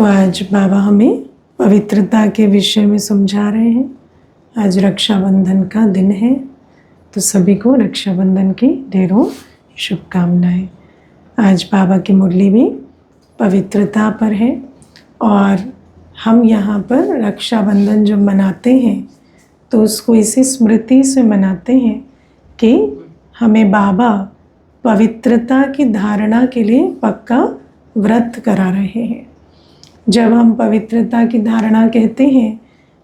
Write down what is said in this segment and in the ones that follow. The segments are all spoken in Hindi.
तो आज बाबा हमें पवित्रता के विषय में समझा रहे हैं। आज रक्षाबंधन का दिन है, तो सभी को रक्षाबंधन की ढेरों शुभकामनाएं। आज बाबा की मुरली भी पवित्रता पर है और हम यहाँ पर रक्षाबंधन जब मनाते हैं तो उसको इसी स्मृति से मनाते हैं कि हमें बाबा पवित्रता की धारणा के लिए पक्का व्रत करा रहे हैं। जब हम पवित्रता की धारणा कहते हैं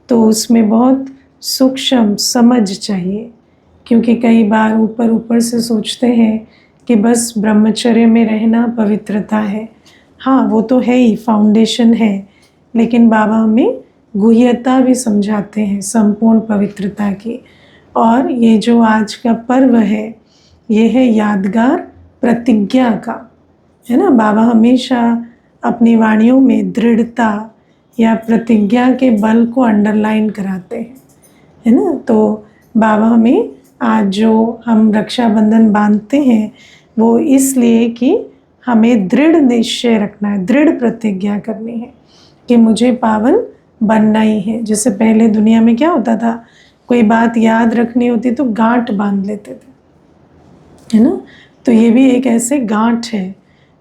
तो उसमें बहुत सूक्ष्म समझ चाहिए, क्योंकि कई बार ऊपर ऊपर से सोचते हैं कि बस ब्रह्मचर्य में रहना पवित्रता है। हाँ, वो तो है ही, फाउंडेशन है, लेकिन बाबा हमें गुह्यता भी समझाते हैं संपूर्ण पवित्रता की। और ये जो आज का पर्व है, ये है यादगार प्रतिज्ञा का, है ना। बाबा हमेशा अपनी वाणियों में दृढ़ता या प्रतिज्ञा के बल को अंडरलाइन कराते हैं, है ना। तो बाबा हमें आज जो हम रक्षाबंधन बांधते हैं वो इसलिए कि हमें दृढ़ निश्चय रखना है, दृढ़ प्रतिज्ञा करनी है कि मुझे पावन बनना ही है। जैसे पहले दुनिया में क्या होता था, कोई बात याद रखनी होती तो गांठ बांध लेते थे, है ना। तो ये भी एक ऐसे गांठ है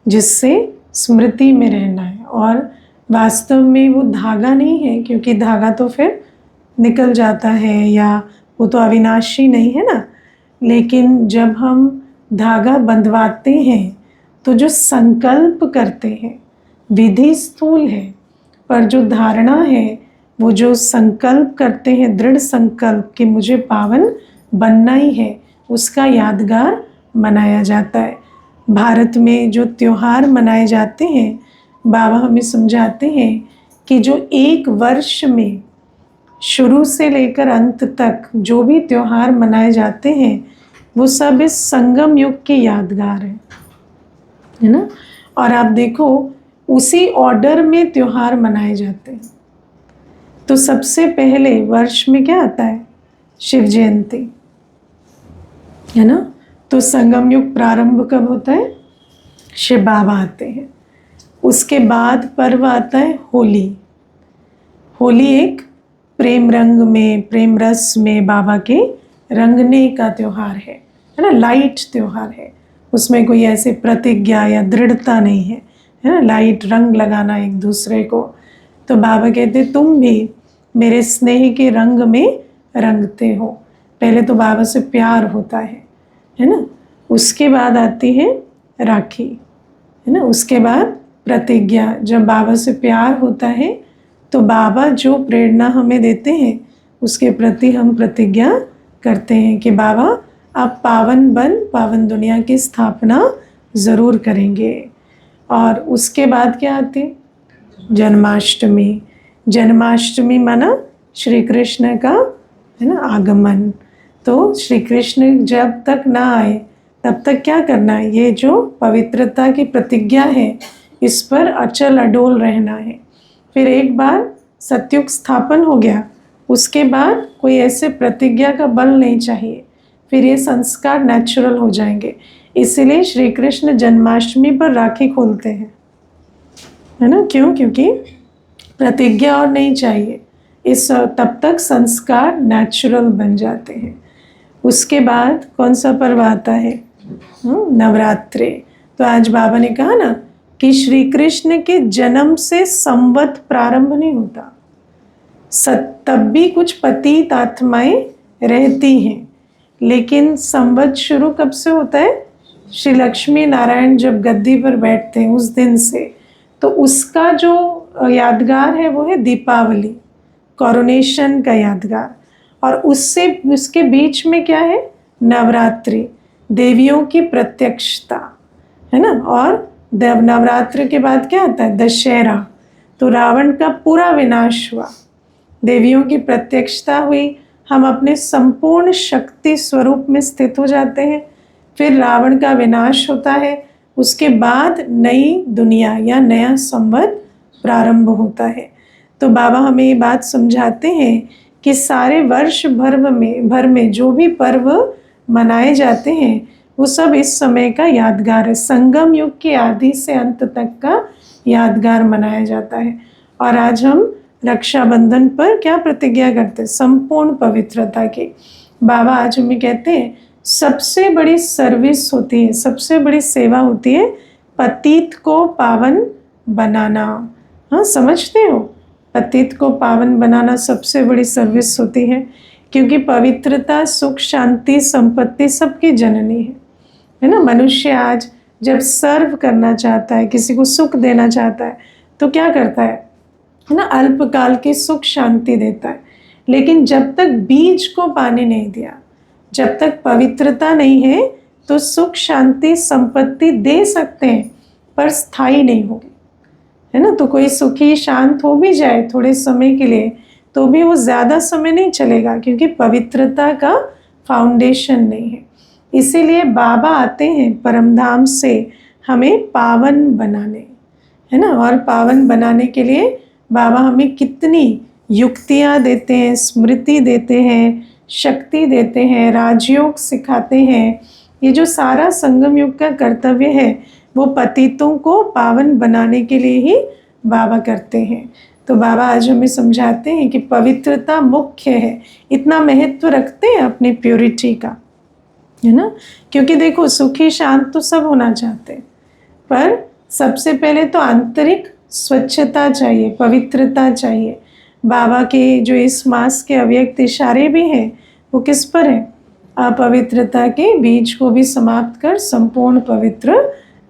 जिससे स्मृति में रहना है, और वास्तव में वो धागा नहीं है, क्योंकि धागा तो फिर निकल जाता है या वो तो अविनाशी नहीं है ना। लेकिन जब हम धागा बंधवाते हैं तो जो संकल्प करते हैं, विधि स्थूल है, पर जो धारणा है, वो जो संकल्प करते हैं, दृढ़ संकल्प कि मुझे पावन बनना ही है, उसका यादगार मनाया जाता है। भारत में जो त्योहार मनाए जाते हैं, बाबा हमें समझाते हैं कि जो एक वर्ष में शुरू से लेकर अंत तक जो भी त्योहार मनाए जाते हैं वो सब इस संगम युग के यादगार है ना। और आप देखो उसी ऑर्डर में त्योहार मनाए जाते हैं। तो सबसे पहले वर्ष में क्या आता है, शिव जयंती, है ना। तो संगम युग प्रारंभ कब होता है, शिव बाबा आते हैं। उसके बाद पर्व आता है होली। होली एक प्रेम रंग में, प्रेम रस में बाबा के रंगने का त्यौहार है ना। लाइट त्यौहार है, उसमें कोई ऐसे प्रतिज्ञा या दृढ़ता नहीं है, है ना। लाइट रंग लगाना एक दूसरे को। तो बाबा कहते तुम भी मेरे स्नेह के रंग में रंगते हो। पहले तो बाबा से प्यार होता है ना। उसके बाद आती है राखी, है ना। उसके बाद प्रतिज्ञा। जब बाबा से प्यार होता है तो बाबा जो प्रेरणा हमें देते हैं उसके प्रति हम प्रतिज्ञा करते हैं कि बाबा आप पावन बन, पावन दुनिया की स्थापना ज़रूर करेंगे। और उसके बाद क्या आती है, जन्माष्टमी। जन्माष्टमी माना श्री कृष्ण का, है ना, आगमन। तो श्री कृष्ण जब तक ना आए तब तक क्या करना है, ये जो पवित्रता की प्रतिज्ञा है इस पर अचल अडोल रहना है। फिर एक बार सत्युग स्थापन हो गया, उसके बाद कोई ऐसे प्रतिज्ञा का बल नहीं चाहिए, फिर ये संस्कार नेचुरल हो जाएंगे। इसीलिए श्री कृष्ण जन्माष्टमी पर राखी खोलते हैं, है ना। क्यों? क्योंकि प्रतिज्ञा और नहीं चाहिए, इस तब तक संस्कार नेचुरल बन जाते हैं। उसके बाद कौन सा पर्व आता है, नवरात्रि। तो आज बाबा ने कहा ना कि श्री कृष्ण के जन्म से संवत प्रारंभ नहीं होता, तब भी कुछ पतित आत्माएं रहती हैं, लेकिन संवत शुरू कब से होता है, श्री लक्ष्मी नारायण जब गद्दी पर बैठते हैं उस दिन से। तो उसका जो यादगार है वो है दीपावली, कोरोनेशन का यादगार। और उसके बीच में क्या है, नवरात्रि, देवियों की प्रत्यक्षता, है ना। और नवरात्रि के बाद क्या आता है, दशहरा। तो रावण का पूरा विनाश हुआ, देवियों की प्रत्यक्षता हुई, हम अपने संपूर्ण शक्ति स्वरूप में स्थित हो जाते हैं। फिर रावण का विनाश होता है, उसके बाद नई दुनिया या नया संवत प्रारंभ होता है। तो बाबा हमें ये बात समझाते हैं कि सारे वर्ष भर में जो भी पर्व मनाए जाते हैं वो सब इस समय का यादगार है, संगम युग के आदि से अंत तक का यादगार मनाया जाता है। और आज हम रक्षाबंधन पर क्या प्रतिज्ञा करते हैं? संपूर्ण पवित्रता की। बाबा आज हमें कहते हैं सबसे बड़ी सर्विस होती है, सबसे बड़ी सेवा होती है पतित को पावन बनाना। हाँ, समझते हो? पतित को पावन बनाना सबसे बड़ी सर्विस होती है, क्योंकि पवित्रता सुख शांति संपत्ति सबकी जननी है ना। मनुष्य आज जब सर्व करना चाहता है, किसी को सुख देना चाहता है, तो क्या करता है ना, अल्पकाल की सुख शांति देता है। लेकिन जब तक बीज को पानी नहीं दिया, जब तक पवित्रता नहीं है, तो सुख शांति संपत्ति दे सकते हैं पर स्थायी नहीं होगी, है ना। तो कोई सुखी शांत हो भी जाए थोड़े समय के लिए, तो भी वो ज़्यादा समय नहीं चलेगा, क्योंकि पवित्रता का फाउंडेशन नहीं है। इसीलिए बाबा आते हैं परमधाम से हमें पावन बनाने, है ना। और पावन बनाने के लिए बाबा हमें कितनी युक्तियाँ देते हैं, स्मृति देते हैं, शक्ति देते हैं, राजयोग सिखाते हैं। ये जो सारा संगम युग का कर्तव्य है वो पतितों को पावन बनाने के लिए ही बाबा करते हैं। तो बाबा आज हमें समझाते हैं कि पवित्रता मुख्य है, इतना महत्व रखते हैं अपनी प्योरिटी का, है ना। क्योंकि देखो सुखी शांत तो सब होना चाहते हैं, पर सबसे पहले तो आंतरिक स्वच्छता चाहिए, पवित्रता चाहिए। बाबा के जो इस मास के अव्यक्त इशारे भी हैं वो किस पर है? अपवित्रता के बीज को भी समाप्त कर संपूर्ण पवित्र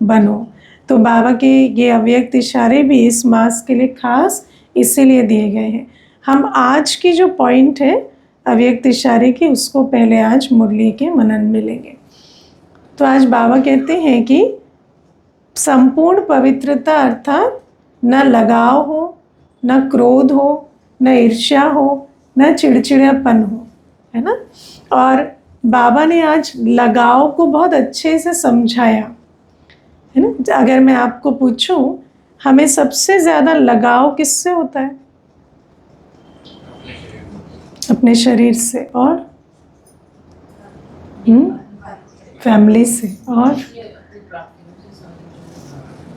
बनो। तो बाबा के ये अव्यक्त इशारे भी इस मास के लिए खास इसीलिए दिए गए हैं। हम आज की जो पॉइंट है अव्यक्त इशारे की, उसको पहले आज मुरली के मनन में लेंगे। तो आज बाबा कहते हैं कि संपूर्ण पवित्रता अर्थात न लगाव हो, न क्रोध हो, न ईर्ष्या हो, न चिड़चिड़ापन हो, है ना। और बाबा ने आज लगाव को बहुत अच्छे से समझाया, है ना। अगर मैं आपको पूछूं हमें सबसे ज़्यादा लगाव किससे होता है? अपने शरीर से, और फैमिली से, और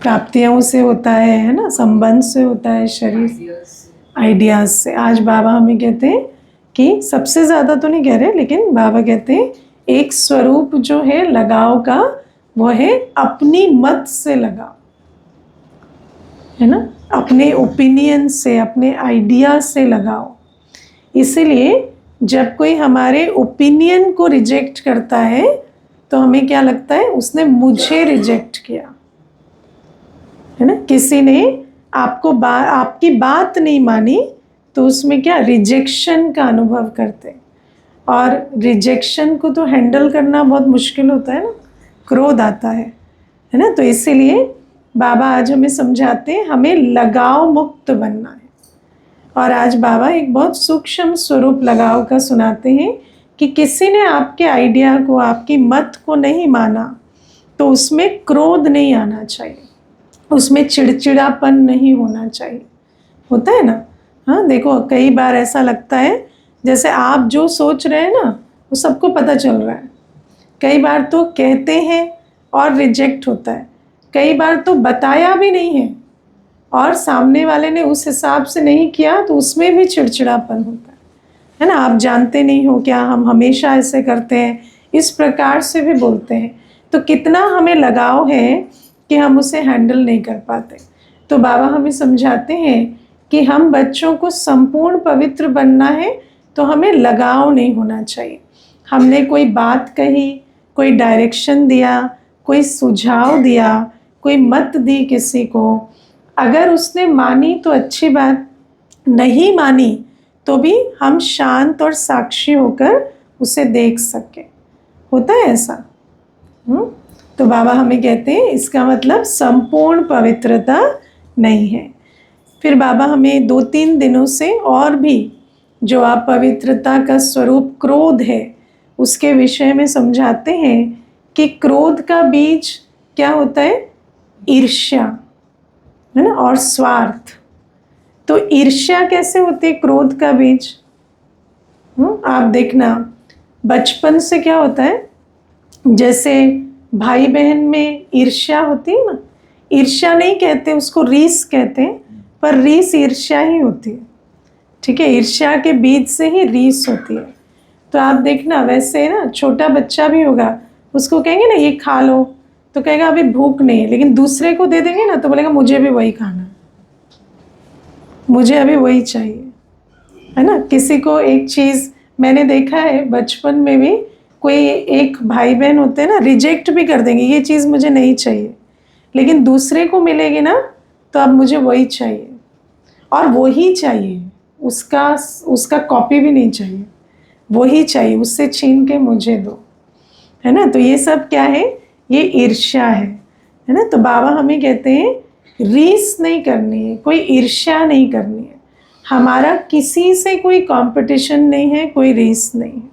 प्राप्तियों से होता है ना, संबंध से होता है, शरीर, आइडियाज से। आज बाबा हमें कहते हैं कि सबसे ज़्यादा तो नहीं कह रहे, लेकिन बाबा कहते हैं एक स्वरूप जो है लगाव का वो है अपनी मत से लगाव, है ना, अपने ओपिनियन से, अपने आइडिया से लगाव। इसीलिए जब कोई हमारे ओपिनियन को रिजेक्ट करता है तो हमें क्या लगता है? उसने मुझे रिजेक्ट किया, है ना। किसी ने आपको आपकी बात नहीं मानी तो उसमें क्या रिजेक्शन का अनुभव करते हैं। और रिजेक्शन को तो हैंडल करना बहुत मुश्किल होता है ना, क्रोध आता है ना। तो इसीलिए बाबा आज हमें समझाते हैं हमें लगाव मुक्त बनना है। और आज बाबा एक बहुत सूक्ष्म स्वरूप लगाव का सुनाते हैं कि किसी ने आपके आइडिया को, आपकी मत को नहीं माना तो उसमें क्रोध नहीं आना चाहिए, उसमें चिड़चिड़ापन नहीं होना चाहिए। होता है ना। हाँ, देखो कई बार ऐसा लगता है जैसे आप जो सोच रहे हैं ना वो सबको पता चल रहा है। कई बार तो कहते हैं और रिजेक्ट होता है, कई बार तो बताया भी नहीं है और सामने वाले ने उस हिसाब से नहीं किया तो उसमें भी चिड़चिड़ापन होता है ना। आप जानते नहीं हो क्या, हम हमेशा ऐसे करते हैं, इस प्रकार से भी बोलते हैं। तो कितना हमें लगाव है कि हम उसे हैंडल नहीं कर पाते। तो बाबा हमें समझाते हैं कि हम बच्चों को संपूर्ण पवित्र बनना है तो हमें लगाव नहीं होना चाहिए। हमने कोई बात कही, कोई डायरेक्शन दिया, कोई सुझाव दिया, कोई मत दी किसी को, अगर उसने मानी तो अच्छी बात, नहीं मानी तो भी हम शांत और साक्षी होकर उसे देख सके। होता है ऐसा। तो बाबा हमें कहते हैं इसका मतलब संपूर्ण पवित्रता नहीं है। फिर बाबा हमें 2-3 दिनों से और भी जो अपवित्रता का स्वरूप क्रोध है उसके विषय में समझाते हैं कि क्रोध का बीज क्या होता है? ईर्ष्या, है ना, और स्वार्थ। तो ईर्ष्या कैसे होती है क्रोध का बीज? आप देखना बचपन से क्या होता है, जैसे भाई बहन में ईर्ष्या होती है ना, ईर्ष्या नहीं कहते, उसको रीस कहते हैं, पर रीस ईर्ष्या ही होती है। ठीक है, ईर्ष्या के बीज से ही रीस होती है। तो आप देखना, वैसे ना छोटा बच्चा भी होगा, उसको कहेंगे ना ये खा लो, तो कहेगा अभी भूख नहीं है, लेकिन दूसरे को दे देंगे ना तो बोलेगा मुझे भी वही खाना, मुझे अभी वही चाहिए, है ना। किसी को एक चीज़ मैंने देखा है बचपन में भी, कोई एक भाई बहन होते हैं ना, रिजेक्ट भी कर देंगे, ये चीज़ मुझे नहीं चाहिए, लेकिन दूसरे को मिलेगी ना तो अब मुझे वही चाहिए, और वही चाहिए, उसका कॉपी भी नहीं चाहिए, वही चाहिए, उससे छीन के मुझे दो, है ना। तो ये सब क्या है, ये ईर्ष्या है ना। तो बाबा हमें कहते हैं रीस नहीं करनी है, कोई ईर्ष्या नहीं करनी है, हमारा किसी से कोई कंपटीशन नहीं है, कोई रीस नहीं है,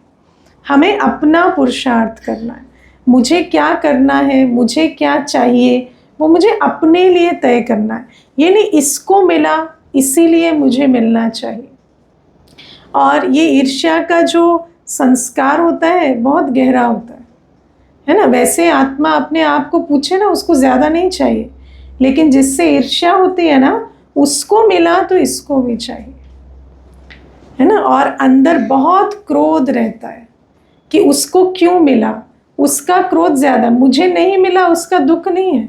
हमें अपना पुरुषार्थ करना है। मुझे क्या करना है, मुझे क्या चाहिए, वो मुझे अपने लिए तय करना है। ये नहीं इसको मिला इसीलिए मुझे मिलना चाहिए। और ये ईर्ष्या का जो संस्कार होता है बहुत गहरा होता है ना। वैसे आत्मा अपने आप को पूछे ना, उसको ज़्यादा नहीं चाहिए, लेकिन जिससे ईर्ष्या होती है ना, उसको मिला तो इसको भी चाहिए, है ना। और अंदर बहुत क्रोध रहता है कि उसको क्यों मिला, उसका क्रोध ज़्यादा, मुझे नहीं मिला उसका दुख नहीं है,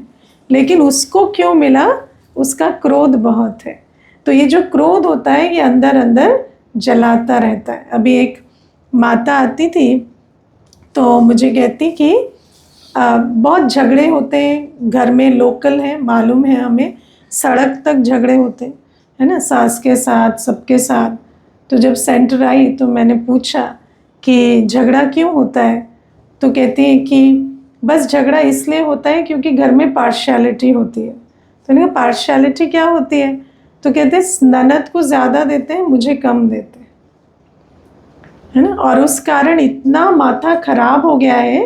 लेकिन उसको क्यों मिला उसका क्रोध बहुत है। तो ये जो क्रोध होता है ये अंदर अंदर जलाता रहता है। अभी एक माता आती थी तो मुझे कहती कि बहुत झगड़े होते हैं घर में, लोकल है, मालूम है हमें, सड़क तक झगड़े होते हैं, है ना, सास के साथ, सबके साथ। तो जब सेंटर आई तो मैंने पूछा कि झगड़ा क्यों होता है, तो कहती है कि बस झगड़ा इसलिए होता है क्योंकि घर में पार्शियलिटी होती है। तो मैंने कहा पार्शियलिटी क्या होती है, तो कहते हैं ननद को ज़्यादा देते हैं, मुझे कम देते हैं, है ना। और उस कारण इतना माथा खराब हो गया है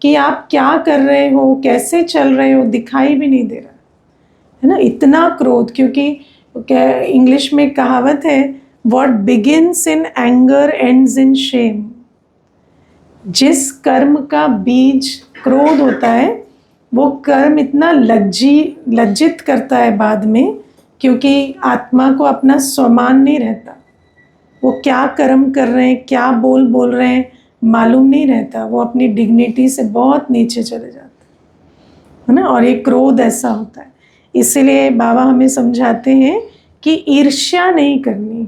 कि आप क्या कर रहे हो, कैसे चल रहे हो, दिखाई भी नहीं दे रहा, है ना। इतना क्रोध, क्योंकि इंग्लिश में कहावत है, what begins in anger ends in Shem. जिस कर्म का बीज क्रोध होता है वो कर्म इतना लज्जित करता है बाद में, क्योंकि आत्मा को अपना स्वमान नहीं रहता, वो क्या कर्म कर रहे हैं, क्या बोल रहे हैं मालूम नहीं रहता, वो अपनी डिग्निटी से बहुत नीचे चले जाते है ना। और ये क्रोध ऐसा होता है, इसीलिए बाबा हमें समझाते हैं कि ईर्ष्या नहीं करनी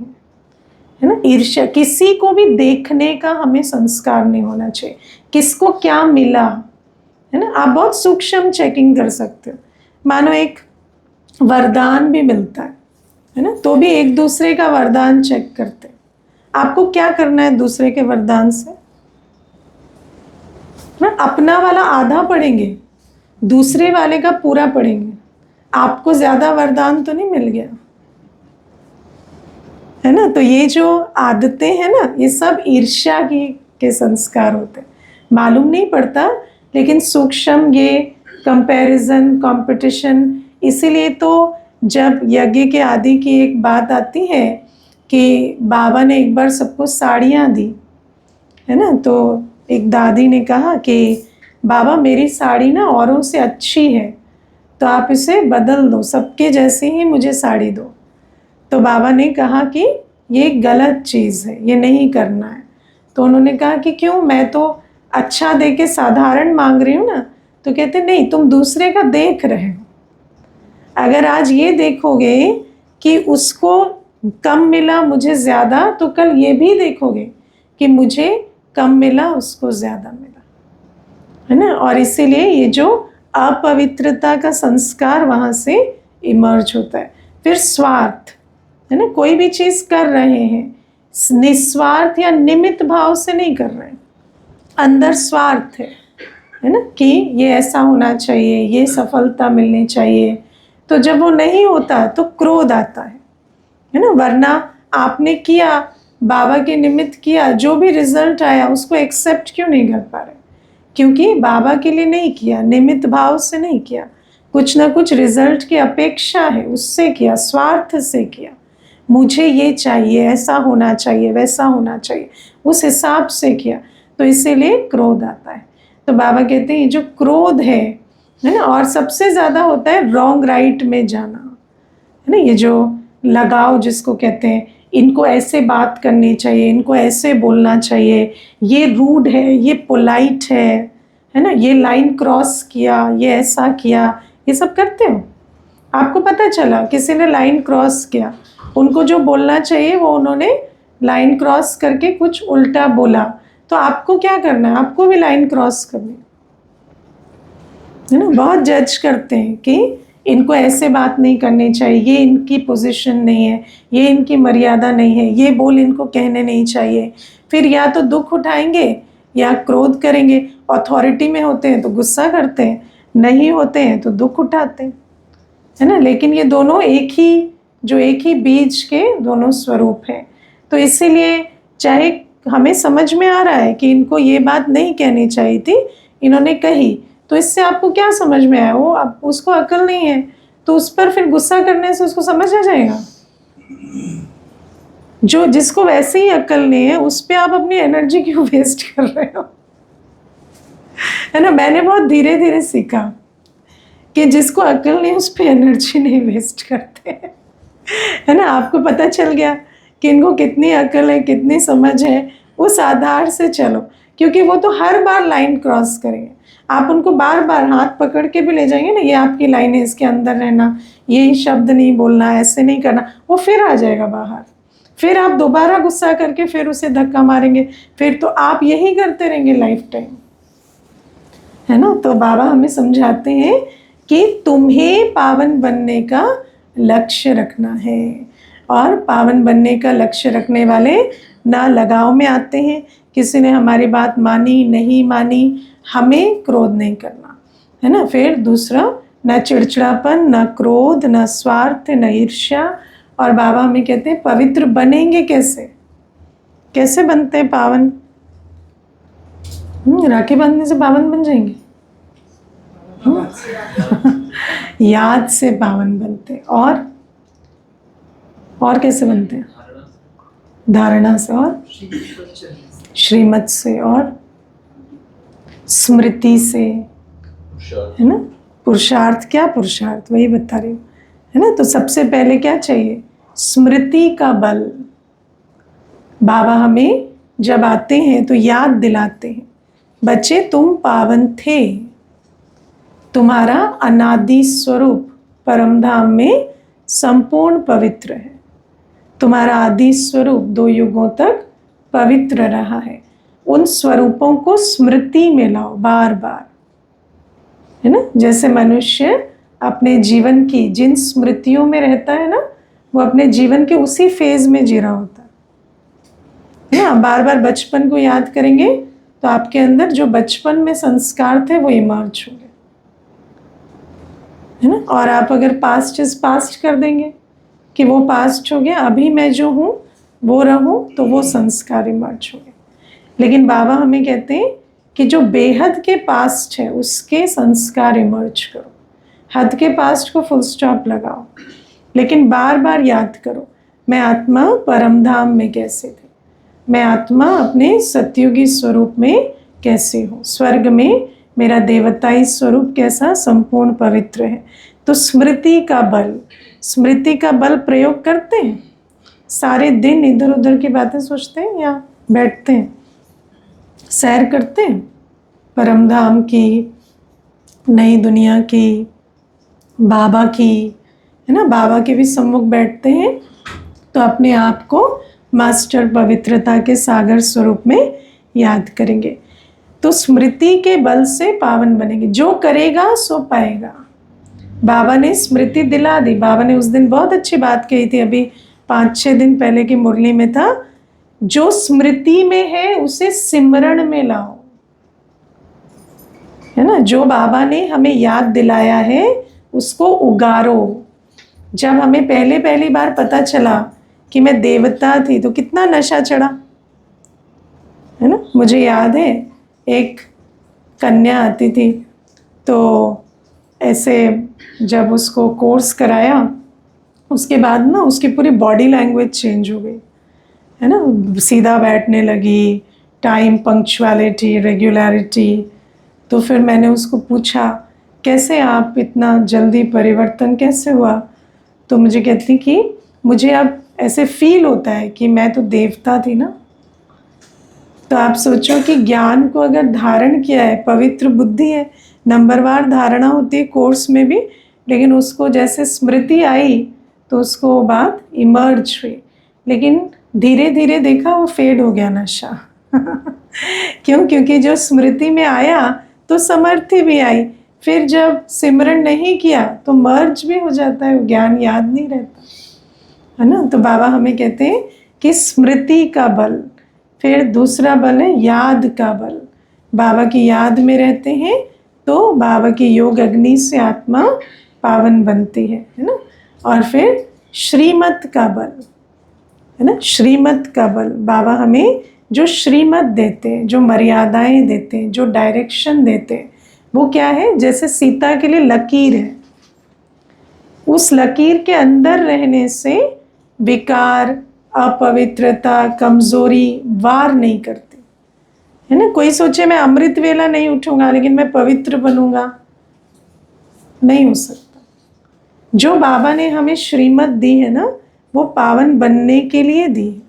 है ना। ईर्ष्या, किसी को भी देखने का हमें संस्कार नहीं होना चाहिए, किसको क्या मिला, है ना। आप बहुत सूक्ष्म चेकिंग कर सकते हो, मानो एक वरदान भी मिलता है ना, तो भी एक दूसरे का वरदान चेक करते हैं। आपको क्या करना है दूसरे के वरदान से, ना अपना वाला आधा पढ़ेंगे, दूसरे वाले का पूरा पढ़ेंगे, आपको ज़्यादा वरदान तो नहीं मिल गया, है ना। तो ये जो आदतें हैं ना, ये सब ईर्ष्या के संस्कार होते हैं, मालूम नहीं पड़ता, लेकिन सूक्ष्म ये कंपैरिजन, कंपटीशन। इसीलिए तो जब यज्ञ के आदि की एक बात आती है कि बाबा ने एक बार सबको साड़ियाँ दी, है ना, तो एक दादी ने कहा कि बाबा मेरी साड़ी ना औरों से अच्छी है, तो आप इसे बदल दो, सबके जैसे ही मुझे साड़ी दो। तो बाबा ने कहा कि ये गलत चीज़ है, ये नहीं करना है। तो उन्होंने कहा कि क्यों, मैं तो अच्छा दे के साधारण मांग रही हूँ ना। तो कहते नहीं, तुम दूसरे का देख रहे हो, अगर आज ये देखोगे कि उसको कम मिला मुझे ज़्यादा, तो कल ये भी देखोगे कि मुझे कम मिला उसको ज़्यादा मिला, है ना। और इसीलिए ये जो अपवित्रता का संस्कार वहाँ से इमर्ज होता है। फिर स्वार्थ, है ना, कोई भी चीज़ कर रहे हैं निस्वार्थ या निमित्त भाव से नहीं कर रहे हैं, अंदर स्वार्थ है ना, कि ये ऐसा होना चाहिए, ये सफलता मिलनी चाहिए। तो जब वो नहीं होता तो क्रोध आता है ना। वरना आपने किया, बाबा के निमित्त किया, जो भी रिजल्ट आया उसको एक्सेप्ट क्यों नहीं कर पा रहे, क्योंकि बाबा के लिए नहीं किया, निमित्त भाव से नहीं किया, कुछ ना कुछ रिजल्ट की अपेक्षा है उससे किया, स्वार्थ से किया, मुझे ये चाहिए, ऐसा होना चाहिए, वैसा होना चाहिए, उस हिसाब से किया, तो इसीलिए क्रोध आता है। तो बाबा कहते हैं ये जो क्रोध है है ना। और सबसे ज़्यादा होता है रॉन्ग राइट में जाना, है ना। ये जो लगाव जिसको कहते हैं, इनको ऐसे बात करनी चाहिए, इनको ऐसे बोलना चाहिए, ये रूड है, ये पोलाइट है ना, ये लाइन क्रॉस किया, ये ऐसा किया, ये सब करते हो। आपको पता चला किसी ने लाइन क्रॉस किया, उनको जो बोलना चाहिए वो उन्होंने लाइन क्रॉस करके कुछ उल्टा बोला, तो आपको क्या करना है, आपको भी लाइन क्रॉस करनी है ना। बहुत जज करते हैं कि इनको ऐसे बात नहीं करनी चाहिए, ये इनकी पोजीशन नहीं है, ये इनकी मर्यादा नहीं है, ये बोल इनको कहने नहीं चाहिए। फिर या तो दुख उठाएंगे या क्रोध करेंगे। अथॉरिटी में होते हैं तो गुस्सा करते हैं, नहीं होते हैं तो दुख उठाते हैं, है ना। लेकिन ये दोनों एक ही बीज के दोनों स्वरूप हैं। तो इसीलिए चाहे हमें समझ में आ रहा है कि इनको ये बात नहीं कहनी चाहिए थी, इन्होंने कही, तो इससे आपको क्या समझ में आया, वो अब उसको अकल नहीं है, तो उस पर फिर गुस्सा करने से उसको समझ आ जाएगा। जो जिसको वैसे ही अकल नहीं है उस पर आप अपनी एनर्जी क्यों वेस्ट कर रहे हो, है ना। मैंने बहुत धीरे धीरे सीखा कि जिसको अकल नहीं उस पर एनर्जी नहीं वेस्ट करते, है ना। आपको पता चल गया कि इनको कितनी अकल है, कितनी समझ है, उस आधार से चलो, क्योंकि वो तो हर बार लाइन क्रॉस करेंगे। आप उनको बार बार हाथ पकड़ के भी ले जाएंगे ना, ये आपकी लाइन है, इसके अंदर रहना, ये शब्द नहीं बोलना, ऐसे नहीं करना, वो फिर आ जाएगा बाहर। फिर आप दोबारा गुस्सा करके फिर उसे धक्का मारेंगे, फिर तो आप यही करते रहेंगे लाइफ टाइम, है ना। तो बाबा हमें समझाते हैं कि तुम्हें पावन बनने का लक्ष्य रखना है, और पावन बनने का लक्ष्य रखने वाले ना लगाव में आते हैं, किसी ने हमारी बात मानी नहीं मानी, हमें क्रोध नहीं करना, है ना। फिर दूसरा, न चिड़चिड़ापन, न क्रोध, न स्वार्थ, न ईर्ष्या। और बाबा हमें कहते हैं पवित्र बनेंगे कैसे, कैसे बनते हैं पावन। राखी बांधने से पावन बन जाएंगे? याद से पावन बनते। और कैसे बनते हैं? धारणा से, और श्रीमत से, और स्मृति से, है ना। पुरुषार्थ, क्या पुरुषार्थ, वही बता रही हूँ, है ना। तो सबसे पहले क्या चाहिए? स्मृति का बल। बाबा हमें जब आते हैं तो याद दिलाते हैं, बच्चे तुम पावन थे, तुम्हारा अनादि स्वरूप परमधाम में संपूर्ण पवित्र है, तुम्हारा आदि स्वरूप 2 युगों तक पवित्र रहा है। उन स्वरूपों को स्मृति में लाओ बार बार, है ना। जैसे मनुष्य अपने जीवन की जिन स्मृतियों में रहता है ना, वो अपने जीवन के उसी फेज में जी रहा होता है ना। बार बार बचपन को याद करेंगे तो आपके अंदर जो बचपन में संस्कार थे वो इमर्ज होंगे, है ना। और आप अगर पास्ट इज पास्ट कर देंगे कि वो पास्ट हो गया, अभी मैं जो हूँ वो रहूँ, तो वो संस्कार इमर्ज होंगे। लेकिन बाबा हमें कहते हैं कि जो बेहद के पास्ट है उसके संस्कार इमर्ज करो। हद के पास्ट को फुल स्टॉप लगाओ, लेकिन बार बार याद करो, मैं आत्मा परमधाम में कैसे थी, मैं आत्मा अपने सतयुगी स्वरूप में कैसे हूँ, स्वर्ग में मेरा देवताई स्वरूप कैसा संपूर्ण पवित्र है। तो स्मृति का बल प्रयोग करते हैं। सारे दिन इधर उधर की बातें सोचते हैं या बैठते हैं, सैर करते हैं परमधाम की, नई दुनिया की, बाबा की, है ना। बाबा के भी सम्मुख बैठते हैं तो अपने आप को मास्टर पवित्रता के सागर स्वरूप में याद करेंगे। तो स्मृति के बल से पावन बनेंगे। जो करेगा सो पाएगा। बाबा ने स्मृति दिला दी। बाबा ने उस दिन बहुत अच्छी बात कही थी, अभी 5-6 दिन पहले की मुरली में था, जो स्मृति में है उसे सिमरण में लाओ, है ना। जो बाबा ने हमें याद दिलाया है उसको उगारो। जब हमें पहली बार पता चला कि मैं देवता थी तो कितना नशा चढ़ा, है ना। मुझे याद है एक कन्या आती थी, तो ऐसे जब उसको कोर्स कराया उसके बाद ना उसकी पूरी बॉडी लैंग्वेज चेंज हो गई, है ना। सीधा बैठने लगी, टाइम, पंक्चुअलिटी, रेगुलरिटी। तो फिर मैंने उसको पूछा कैसे आप इतना जल्दी परिवर्तन कैसे हुआ? तो मुझे कहती कि मुझे अब ऐसे फील होता है कि मैं तो देवता थी ना। तो आप सोचो कि ज्ञान को अगर धारण किया है, पवित्र बुद्धि है, नंबरवार धारणा होती है कोर्स में भी, लेकिन उसको जैसे स्मृति आई तो उसको बात इमर्ज हुई, लेकिन धीरे धीरे देखा वो फेड हो गया नशा। क्यों? क्योंकि जो स्मृति में आया तो समर्थि भी आई, फिर जब सिमरण नहीं किया तो मर्ज भी हो जाता है, ज्ञान याद नहीं रहता है ना। तो बाबा हमें कहते हैं कि स्मृति का बल, फिर दूसरा बल है याद का बल। बाबा की याद में रहते हैं तो बाबा की योग अग्नि से आत्मा पावन बनती है ना। और फिर श्रीमत का बल है ना, श्रीमत का बल। बाबा हमें जो श्रीमत देते हैं, जो मर्यादाएं देते हैं, जो डायरेक्शन देते हैं, वो क्या है? जैसे सीता के लिए लकीर है, उस लकीर के अंदर रहने से विकार, अपवित्रता, कमजोरी वार नहीं करती है ना। कोई सोचे मैं अमृत वेला नहीं उठूंगा लेकिन मैं पवित्र बनूंगा, नहीं हो सकता। जो बाबा ने हमें श्रीमत दी है ना, वो पावन बनने के लिए दी है।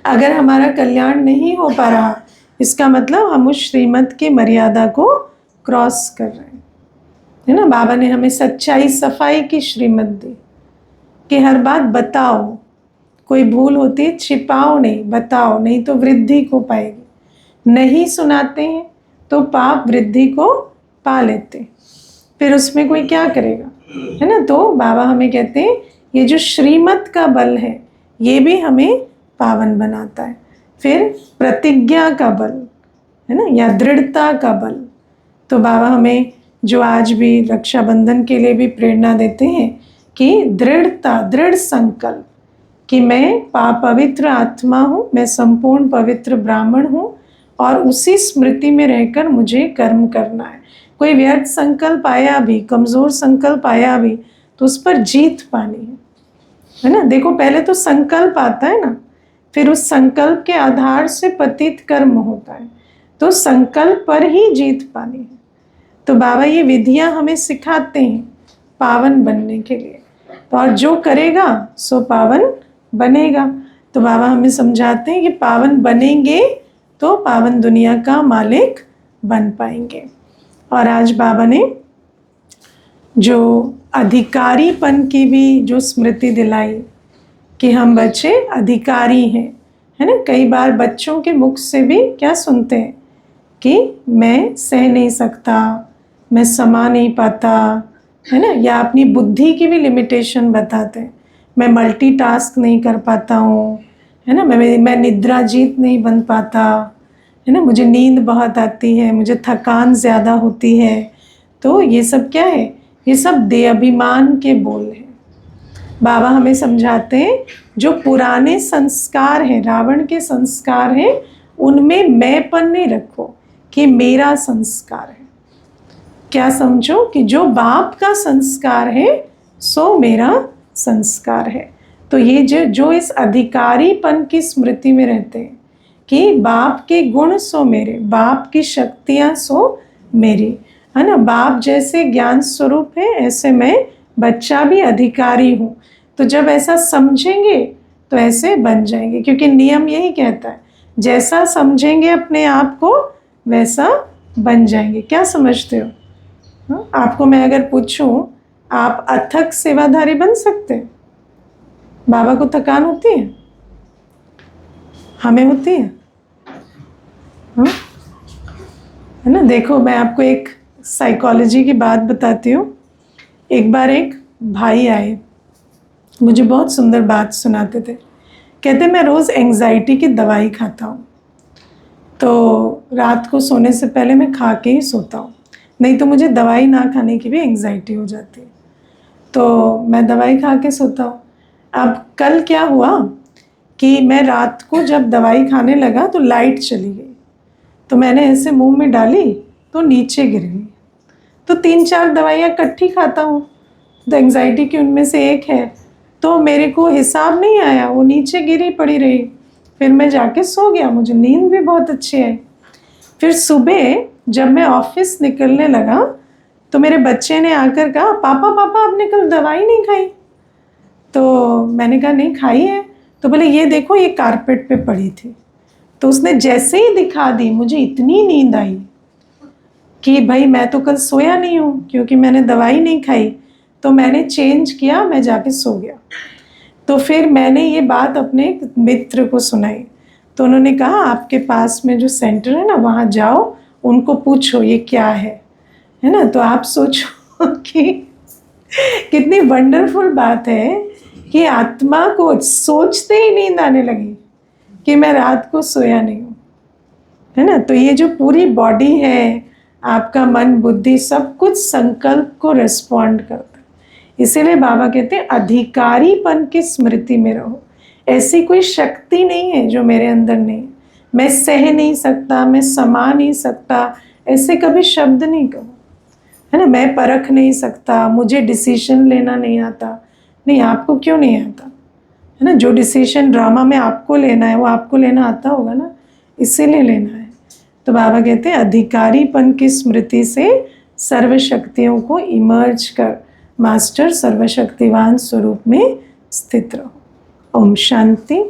अगर हमारा कल्याण नहीं हो पा रहा, इसका मतलब हम उस श्रीमत की मर्यादा को क्रॉस कर रहे हैं है ना। बाबा ने हमें सच्चाई सफाई की श्रीमत दी कि हर बात बताओ, कोई भूल होती है छिपाओ नहीं, बताओ, नहीं तो वृद्धि को पाएगी। नहीं सुनाते हैं तो पाप वृद्धि को पा लेते, फिर उसमें कोई क्या करेगा है ना। तो बाबा हमें कहते हैं ये जो श्रीमत का बल है ये भी हमें पावन बनाता है। फिर प्रतिज्ञा का बल है ना, या दृढ़ता का बल। तो बाबा हमें जो आज भी रक्षाबंधन के लिए भी प्रेरणा देते हैं कि दृढ़ता, दृढ़ संकल्प कि मैं पवित्र आत्मा हूँ, मैं संपूर्ण पवित्र ब्राह्मण हूँ और उसी स्मृति में रहकर मुझे कर्म करना है। कोई व्यर्थ संकल्प आया भी, कमज़ोर संकल्प आया भी, तो उस पर जीत पानी है ना। देखो पहले तो संकल्प आता है ना, फिर उस संकल्प के आधार से पतित कर्म होता है, तो संकल्प पर ही जीत पानी है। तो बाबा ये विधियां हमें सिखाते हैं पावन बनने के लिए, तो और जो करेगा सो पावन बनेगा। तो बाबा हमें समझाते हैं कि पावन बनेंगे तो पावन दुनिया का मालिक बन पाएंगे। और आज बाबा ने जो अधिकारीपन की भी जो स्मृति दिलाई कि हम बच्चे अधिकारी हैं है ना। कई बार बच्चों के मुख से भी क्या सुनते हैं कि मैं सह नहीं सकता, मैं समा नहीं पाता है ना, या अपनी बुद्धि की भी लिमिटेशन बताते हैं, मैं मल्टीटास्क नहीं कर पाता हूँ है ना, मैं निद्राजीत नहीं बन पाता है ना, मुझे नींद बहुत आती है, मुझे थकान ज़्यादा होती है। तो ये सब क्या है? ये सब देहाभिमान के बोल हैं। बाबा हमें समझाते हैं जो पुराने संस्कार हैं, रावण के संस्कार हैं, उनमें मैंपन नहीं रखो कि मेरा संस्कार है। क्या समझो कि जो बाप का संस्कार है सो मेरा संस्कार है। तो ये जो इस अधिकारीपन की स्मृति में रहते हैं कि बाप के गुण सो मेरे, बाप की शक्तियाँ सो मेरी है ना। बाप जैसे ज्ञान स्वरूप है ऐसे मैं बच्चा भी अधिकारी हूँ। तो जब ऐसा समझेंगे तो ऐसे बन जाएंगे, क्योंकि नियम यही कहता है जैसा समझेंगे अपने आप को वैसा बन जाएंगे। क्या समझते हो? आपको मैं अगर पूछूं आप अथक सेवाधारी बन सकते हैं? बाबा को थकान होती है, हमें होती है है ना। देखो मैं आपको एक साइकोलॉजी की बात बताती हूँ। एक बार एक भाई आए, मुझे बहुत सुंदर बात सुनाते थे। कहते मैं रोज़ एंग्जाइटी की दवाई खाता हूँ, तो रात को सोने से पहले मैं खा के ही सोता हूँ, नहीं तो मुझे दवाई ना खाने की भी एंग्जाइटी हो जाती है, तो मैं दवाई खा के सोता हूँ। अब कल क्या हुआ कि मैं रात को जब दवाई खाने लगा तो लाइट चली गई, तो मैंने ऐसे मुंह में डाली तो नीचे गिर गई। तो 3-4 दवाइयाँ इकट्ठी खाता हूँ, तो एंग्जाइटी की उनमें से एक है, तो मेरे को हिसाब नहीं आया, वो नीचे गिरी पड़ी रही। फिर मैं जाके सो गया, मुझे नींद भी बहुत अच्छी आई। फिर सुबह जब मैं ऑफिस निकलने लगा तो मेरे बच्चे ने आकर कहा, पापा पापा आपने कल दवाई नहीं खाई? तो मैंने कहा नहीं खाई है। तो बोले ये देखो, ये कारपेट पे पड़ी थी। तो उसने जैसे ही दिखा दी, मुझे इतनी नींद आई कि भाई मैं तो कल सोया नहीं हूँ क्योंकि मैंने दवाई नहीं खाई। तो मैंने चेंज किया, मैं जाके सो गया। तो फिर मैंने ये बात अपने एक मित्र को सुनाई। तो उन्होंने कहा आपके पास में जो सेंटर है ना, वहाँ जाओ, उनको पूछो ये क्या है ना। तो आप सोचो कि कितनी वंडरफुल बात है कि आत्मा को सोचते ही नींद आने लगी कि मैं रात को सोया नहीं हूँ, है ना। तो ये जो पूरी बॉडी है, आपका मन बुद्धि सब कुछ संकल्प को रिस्पॉन्ड करता है। इसीलिए बाबा कहते हैं अधिकारीपन की स्मृति में रहो। ऐसी कोई शक्ति नहीं है जो मेरे अंदर नहीं। मैं सह नहीं सकता, मैं समा नहीं सकता, ऐसे कभी शब्द नहीं कहो, है ना। मैं परख नहीं सकता, मुझे डिसीजन लेना नहीं आता। नहीं, आपको क्यों नहीं आता, है ना। जो डिसीजन ड्रामा में आपको लेना है वो आपको लेना आता होगा ना, इसीलिए लेना है। तो बाबा कहते हैं अधिकारीपन की स्मृति से सर्व शक्तियों को इमर्ज कर मास्टर सर्वशक्तिवान स्वरूप में स्थित रहो। ओम शांति।